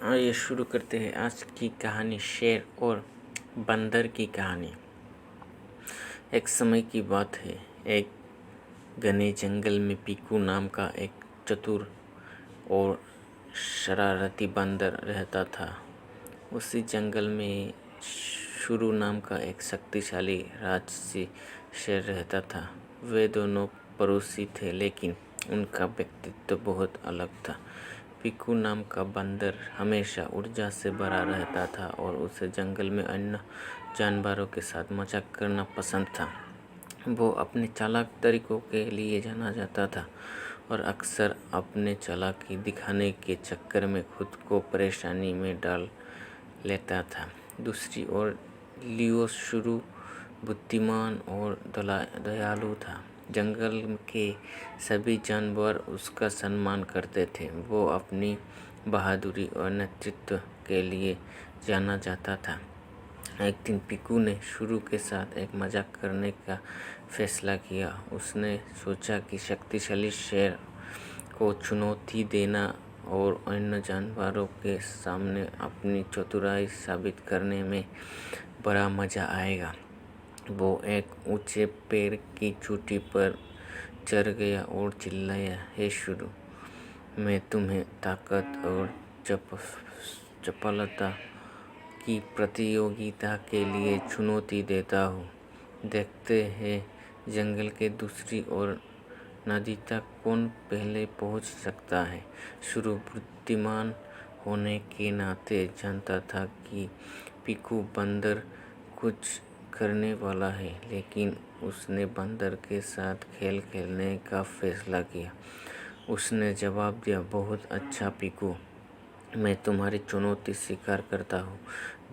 आइए शुरू करते हैं आज की कहानी, शेर और बंदर की कहानी। एक समय की बात है। एक घने जंगल में पीकू नाम का एक चतुर और शरारती बंदर रहता था। उसी जंगल में शुरू नाम का एक शक्तिशाली राजसी शेर रहता था। वे दोनों पड़ोसी थे, लेकिन उनका व्यक्तित्व बहुत अलग था। पीकू नाम का बंदर हमेशा ऊर्जा से भरा रहता था और उसे जंगल में अन्य जानवरों के साथ मजाक करना पसंद था। वो अपने चालाक तरीकों के लिए जाना जाता था और अक्सर अपने चालाकी दिखाने के चक्कर में खुद को परेशानी में डाल लेता था। दूसरी ओर लियो शुरू बुद्धिमान और दयालु था। जंगल के सभी जानवर उसका सम्मान करते थे। वो अपनी बहादुरी और नेतृत्व के लिए जाना जाता था। एक दिन पीकू ने शुरू के साथ एक मजाक करने का फैसला किया। उसने सोचा कि शक्तिशाली शेर को चुनौती देना और अन्य जानवरों के सामने अपनी चतुराई साबित करने में बड़ा मज़ा आएगा। वो एक ऊंचे पेड़ की चोटी पर चढ़ गया और चिल्लाया, हे शुरू, मैं तुम्हें ताकत और चपलता की प्रतियोगिता के लिए चुनौती देता हूँ। देखते हैं जंगल के दूसरी ओर नदी तक कौन पहले पहुँच सकता है। शुरू बुद्धिमान होने के नाते जानता था कि पीकू बंदर कुछ करने वाला है, लेकिन उसने बंदर के साथ खेल खेलने का फैसला किया। उसने जवाब दिया, बहुत अच्छा पीकू, मैं तुम्हारी चुनौती स्वीकार करता हूँ।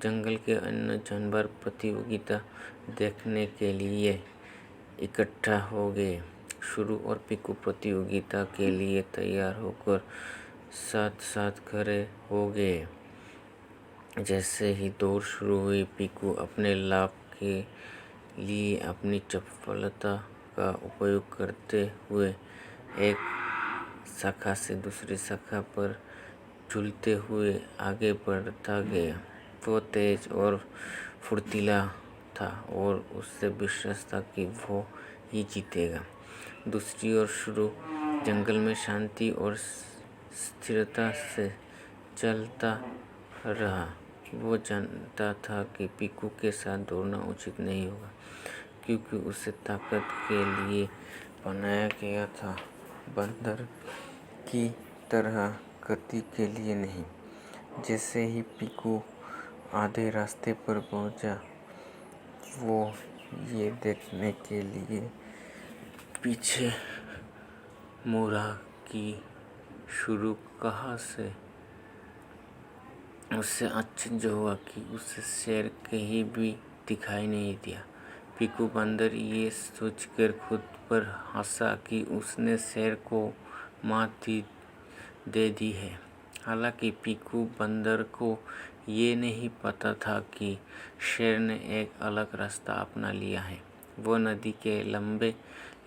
जंगल के अन्य जानवर प्रतियोगिता देखने के लिए इकट्ठा हो गए। शुरू और पीकू प्रतियोगिता के लिए तैयार होकर साथ साथ खड़े हो गए। जैसे ही दौड़ शुरू हुई, पीकू अपने लाभ के लिए अपनी चपलता का उपयोग करते हुए एक शाखा से दूसरी शाखा पर झूलते हुए आगे बढ़ता गया। वो तेज और फुर्तीला था और उससे विश्वास था कि वो ही जीतेगा। दूसरी ओर शुरू जंगल में शांति और स्थिरता से चलता रहा। वो जानता था कि पीकू के साथ दौड़ना उचित नहीं होगा, क्योंकि उसे ताकत के लिए बनाया गया था, बंदर की तरह गति के लिए नहीं। जैसे ही पीकू आधे रास्ते पर पहुंचा, वो ये देखने के लिए पीछे मुड़ा कि शुरू कहाँ से। उसे आश्चर्य हुआ कि उसे शेर कहीं भी दिखाई नहीं दिया। पीकू बंदर ये सोचकर खुद पर हंसा कि उसने शेर को मात दे दी है। हालांकि पीकू बंदर को ये नहीं पता था कि शेर ने एक अलग रास्ता अपना लिया है। वो नदी के लंबे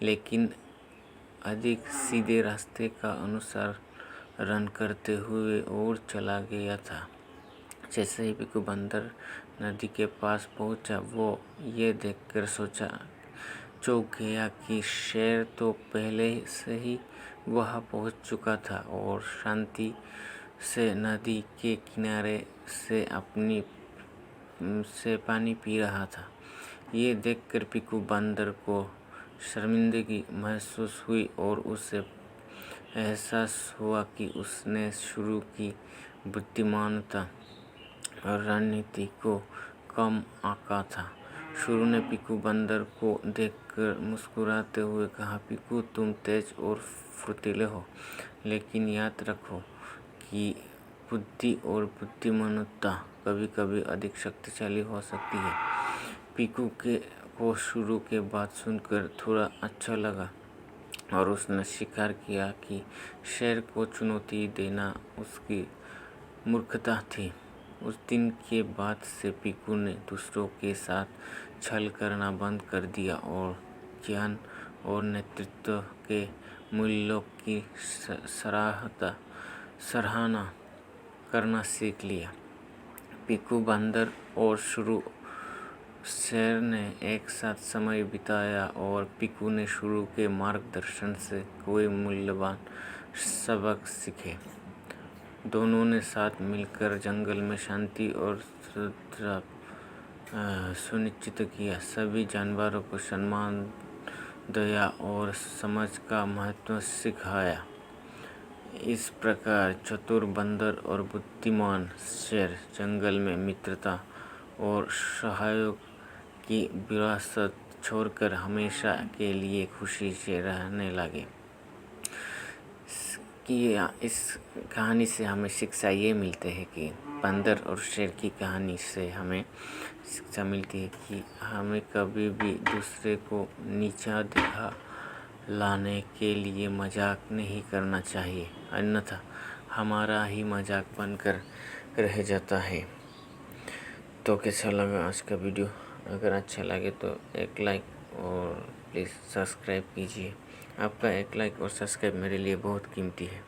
लेकिन अधिक सीधे रास्ते का अनुसरण करते हुए और चला गया था। जैसे ही पीकू बंदर नदी के पास पहुंचा, वो ये देखकर चौंक गया कि शेर तो पहले से ही वहां पहुंच चुका था और शांति से नदी के किनारे से पानी पी रहा था। ये देखकर पीकू बंदर को शर्मिंदगी महसूस हुई और उसे एहसास हुआ कि उसने शुरू की बुद्धिमानता और रणनीति को कम आंका था। शुरू ने पीकू बंदर को देखकर मुस्कुराते हुए कहा, पीकू, तुम तेज और फुर्तीले हो, लेकिन याद रखो कि बुद्धि और बुद्धिमानता कभी-कभी अधिक शक्तिशाली हो सकती है। पीकू को शुरू के बात सुनकर थोड़ा अच्छा लगा और उसने स्वीकार किया कि शेर को चुनौती देना उसकी मूर्खता थी। उस दिन के बाद से पीकू ने दूसरों के साथ छल करना बंद कर दिया और ज्ञान और नेतृत्व के मूल्यों की सराहना करना सीख लिया। पीकू बंदर और शुरू शेर ने एक साथ समय बिताया और पीकू ने शुरू के मार्गदर्शन से कोई मूल्यवान सबक सीखे। दोनों ने साथ मिलकर जंगल में शांति और सुरक्षा सुनिश्चित किया। सभी जानवरों को सम्मान, दया और समझ का महत्व सिखाया। इस प्रकार चतुर बंदर और बुद्धिमान शेर जंगल में मित्रता और सहयोग की विरासत छोड़कर हमेशा के लिए खुशी से रहने लगे। इस कहानी से हमें शिक्षा ये मिलते हैं कि बंदर और शेर की कहानी से हमें शिक्षा मिलती है कि हमें कभी भी दूसरे को नीचा दिखा लाने के लिए मजाक नहीं करना चाहिए, अन्यथा हमारा ही मजाक बनकर रह जाता है। तो कैसा लगा आज का वीडियो? अगर अच्छा लगे तो एक लाइक और प्लीज़ सब्सक्राइब कीजिए। आपका एक लाइक और सब्सक्राइब मेरे लिए बहुत कीमती है।